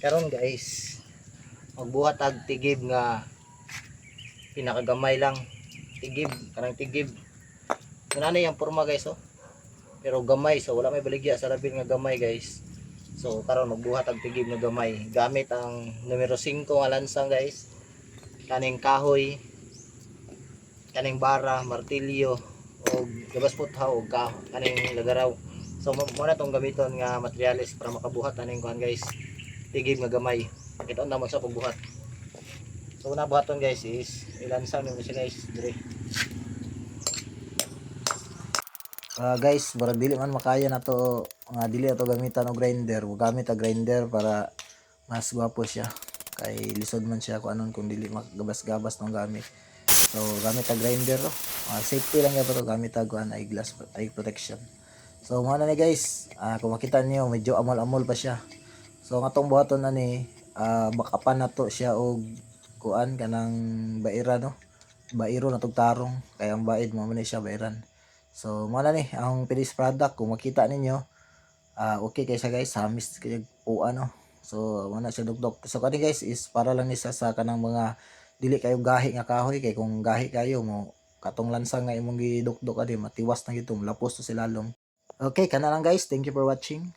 Karon guys, magbuhat ag tigib nga pinakagamay lang. Tigib, kanang tigib. Kunana yung porma guys oh. Pero gamay, so wala may baligya sa labil nga gamay guys. So karon magbuhat ag tigib nga gamay. Gamit ang numero 5 nga lansang guys. Kaning kahoy, kaning bara, martilyo, o gabas puthaw o kaning lagaraw. So mo na tong gamiton nga materials para makabuhat aning kuan guys. Tigib nga gamay. Kita na mo sa pagbuhat. So una buhaton guys is ilansang yung siya guys dire. Guys, para dili man makaya na to nga dili ato gamitan og grinder. Gamit ang grinder para mas gwapo siya. Kay lisod man siya kung anon kung dili magabas-gabas nang gamit. So gamit ang grinder oh. Safety lang gyud to gamit ang eye glass eye protection. So mo na ni guys, kung makita niyo medyo amol-amol pa siya. So ang atong buhaton na ni bakapan na to siya og kuan kanang baira no. Bairo na tog tarong kay ang baid mo man siya bairan. So mo na ni ang finished product kung makita ninyo okay kay siya guys, hamis kay o ano. So mo na siya dugdog. So kani guys is para lang ni sa kanang mga dili kayo gahi nga kahoy kay kung gahi kayo mo katong lansang nga imong gidukdok adi matiwas na gito lapos to silalom. Okay, kana lang guys. Thank you for watching.